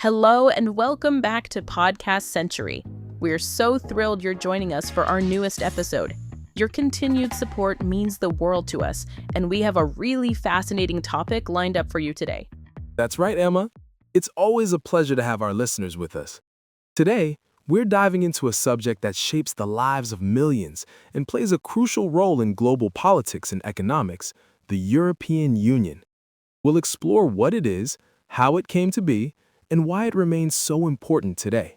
Hello and welcome back to Podcast Century. We're so thrilled you're joining us for our newest episode. Your continued support means the world to us, and we have a really fascinating topic lined up for you today. That's right, Emma. It's always a pleasure to have our listeners with us. Today, we're diving into a subject that shapes the lives of millions and plays a crucial role in global politics and economics, the European Union. We'll explore what it is, how it came to be, and why it remains so important today.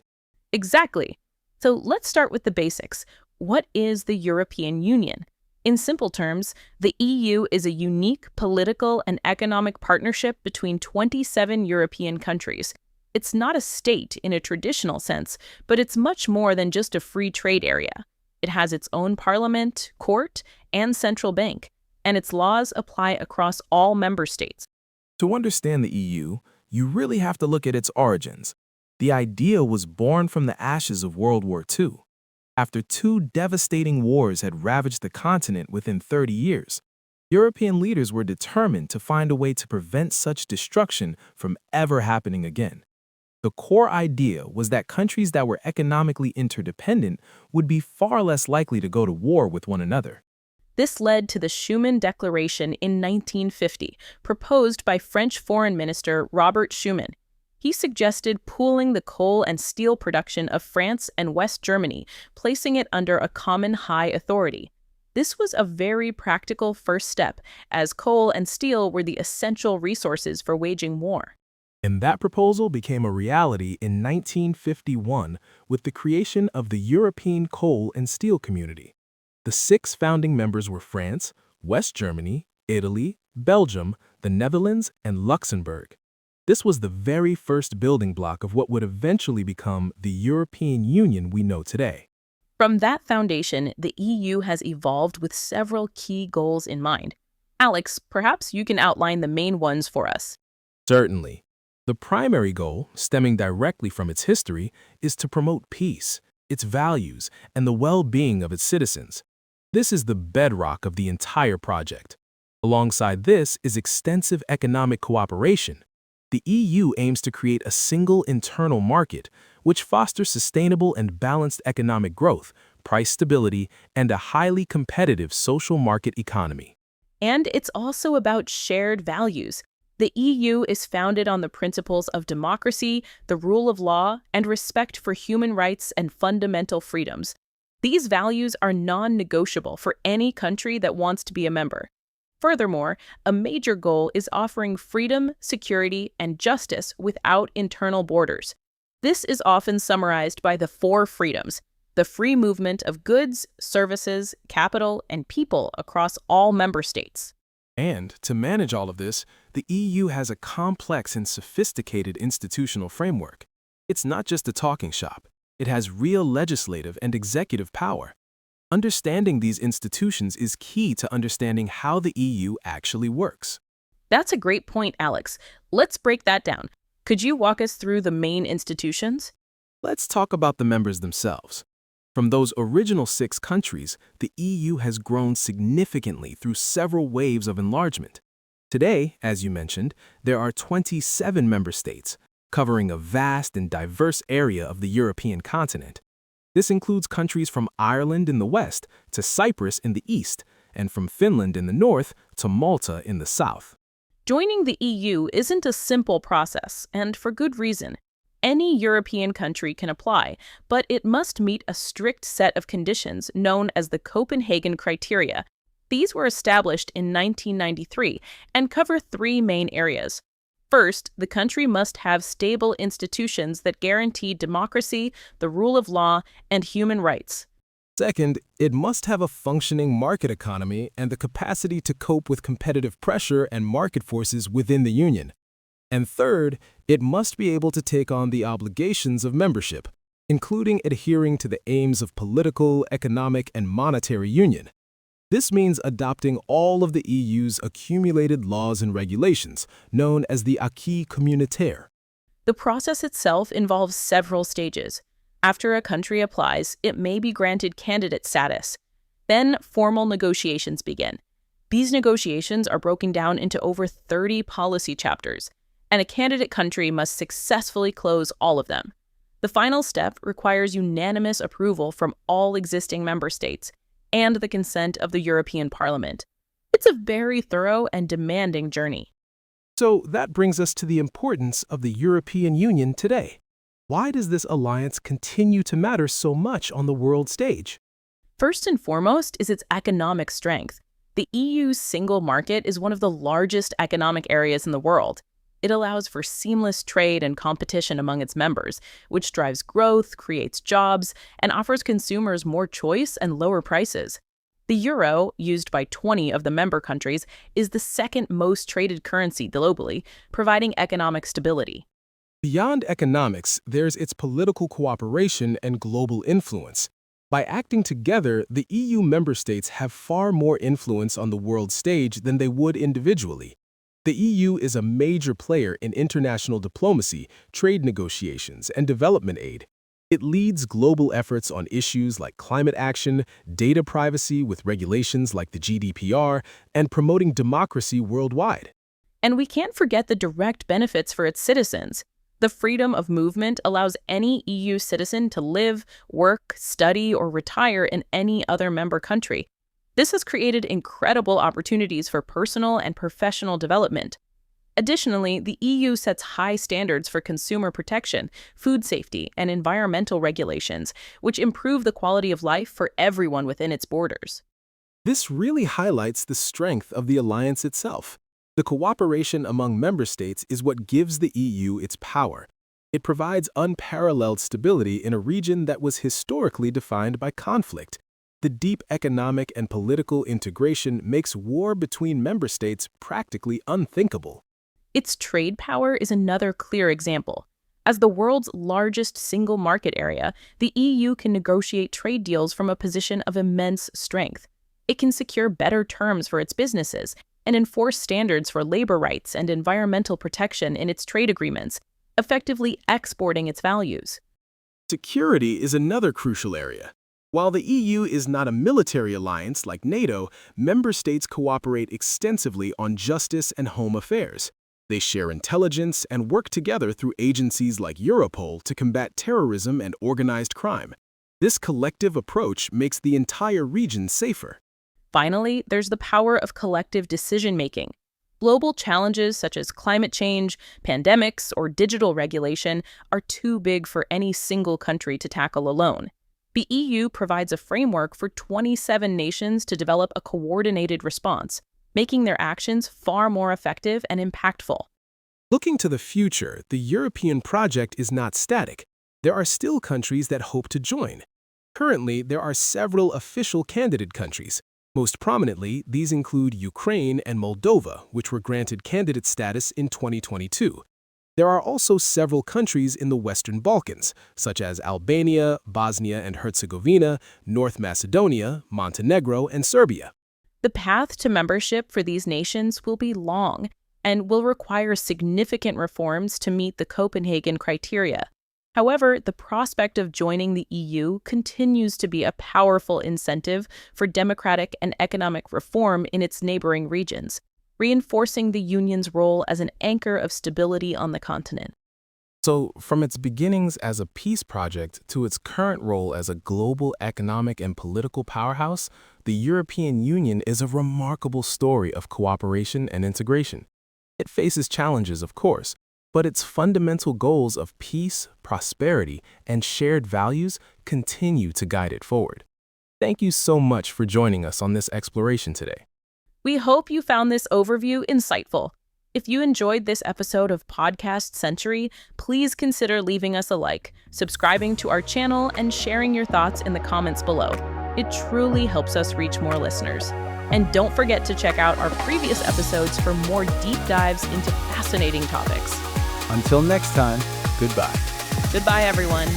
Exactly. So let's start with the basics. What is the European Union? In simple terms, the EU is a unique political and economic partnership between 27 European countries. It's not a state in a traditional sense, but it's much more than just a free trade area. It has its own parliament, court, and central bank, and its laws apply across all member states. To understand the EU, you really have to look at its origins. The idea was born from the ashes of World War II. After two devastating wars had ravaged the continent within 30 years, European leaders were determined to find a way to prevent such destruction from ever happening again. The core idea was that countries that were economically interdependent would be far less likely to go to war with one another. This led to the Schuman Declaration in 1950, proposed by French Foreign Minister Robert Schuman. He suggested pooling the coal and steel production of France and West Germany, placing it under a common high authority. This was a very practical first step, as coal and steel were the essential resources for waging war. And that proposal became a reality in 1951 with the creation of the European Coal and Steel Community. The 6 founding members were France, West Germany, Italy, Belgium, the Netherlands, and Luxembourg. This was the very first building block of what would eventually become the European Union we know today. From that foundation, the EU has evolved with several key goals in mind. Alex, perhaps you can outline the main ones for us. Certainly. The primary goal, stemming directly from its history, is to promote peace, its values, and the well-being of its citizens. This is the bedrock of the entire project. Alongside this is extensive economic cooperation. The EU aims to create a single internal market, which fosters sustainable and balanced economic growth, price stability, and a highly competitive social market economy. And it's also about shared values. The EU is founded on the principles of democracy, the rule of law, and respect for human rights and fundamental freedoms. These values are non-negotiable for any country that wants to be a member. Furthermore, a major goal is offering freedom, security, and justice without internal borders. This is often summarized by the 4 freedoms: the free movement of goods, services, capital, and people across all member states. And to manage all of this, the EU has a complex and sophisticated institutional framework. It's not just a talking shop. It has real legislative and executive power. Understanding these institutions is key to understanding how the EU actually works. That's a great point, Alex. Let's break that down. Could you walk us through the main institutions? Let's talk about the members themselves. From those original 6 countries, the EU has grown significantly through several waves of enlargement. Today, as you mentioned, there are 27 member states, covering a vast and diverse area of the European continent. This includes countries from Ireland in the west to Cyprus in the east, and from Finland in the north to Malta in the south. Joining the EU isn't a simple process, and for good reason. Any European country can apply, but it must meet a strict set of conditions known as the Copenhagen criteria. These were established in 1993 and cover 3 main areas. First, the country must have stable institutions that guarantee democracy, the rule of law, and human rights. Second, it must have a functioning market economy and the capacity to cope with competitive pressure and market forces within the Union. And third, it must be able to take on the obligations of membership, including adhering to the aims of political, economic, and monetary union. This means adopting all of the EU's accumulated laws and regulations, known as the acquis communautaire. The process itself involves several stages. After a country applies, it may be granted candidate status. Then formal negotiations begin. These negotiations are broken down into over 30 policy chapters. and a candidate country must successfully close all of them. The final step requires unanimous approval from all existing member states and the consent of the European Parliament. It's a very thorough and demanding journey. So that brings us to the importance of the European Union today. Why does this alliance continue to matter so much on the world stage? First and foremost is its economic strength. The EU's single market is one of the largest economic areas in the world. It allows for seamless trade and competition among its members, which drives growth, creates jobs, and offers consumers more choice and lower prices. The euro, used by 20 of the member countries, is the second most traded currency globally, providing economic stability. Beyond economics, there's its political cooperation and global influence. By acting together, the EU member states have far more influence on the world stage than they would individually. The EU is a major player in international diplomacy, trade negotiations, and development aid. It leads global efforts on issues like climate action, data privacy with regulations like the GDPR, and promoting democracy worldwide. And we can't forget the direct benefits for its citizens. The freedom of movement allows any EU citizen to live, work, study, or retire in any other member country. This has created incredible opportunities for personal and professional development. Additionally, the EU sets high standards for consumer protection, food safety, and environmental regulations, which improve the quality of life for everyone within its borders. This really highlights the strength of the alliance itself. The cooperation among member states is what gives the EU its power. It provides unparalleled stability in a region that was historically defined by conflict. The deep economic and political integration makes war between member states practically unthinkable. Its trade power is another clear example. As the world's largest single market area, the EU can negotiate trade deals from a position of immense strength. It can secure better terms for its businesses and enforce standards for labor rights and environmental protection in its trade agreements, effectively exporting its values. Security is another crucial area. While the EU is not a military alliance like NATO, member states cooperate extensively on justice and home affairs. They share intelligence and work together through agencies like Europol to combat terrorism and organized crime. This collective approach makes the entire region safer. Finally, there's the power of collective decision-making. Global challenges such as climate change, pandemics, or digital regulation are too big for any single country to tackle alone. The EU provides a framework for 27 nations to develop a coordinated response, making their actions far more effective and impactful. Looking to the future, the European project is not static. There are still countries that hope to join. Currently, there are several official candidate countries. Most prominently, these include Ukraine and Moldova, which were granted candidate status in 2022. There are also several countries in the Western Balkans, such as Albania, Bosnia and Herzegovina, North Macedonia, Montenegro, and Serbia. The path to membership for these nations will be long and will require significant reforms to meet the Copenhagen criteria. However, the prospect of joining the EU continues to be a powerful incentive for democratic and economic reform in its neighboring regions, reinforcing the Union's role as an anchor of stability on the continent. So, from its beginnings as a peace project to its current role as a global economic and political powerhouse, the European Union is a remarkable story of cooperation and integration. It faces challenges, of course, but its fundamental goals of peace, prosperity, and shared values continue to guide it forward. Thank you so much for joining us on this exploration today. We hope you found this overview insightful. If you enjoyed this episode of Podcast Century, please consider leaving us a like, subscribing to our channel, and sharing your thoughts in the comments below. It truly helps us reach more listeners. And don't forget to check out our previous episodes for more deep dives into fascinating topics. Until next time, goodbye. Goodbye, everyone.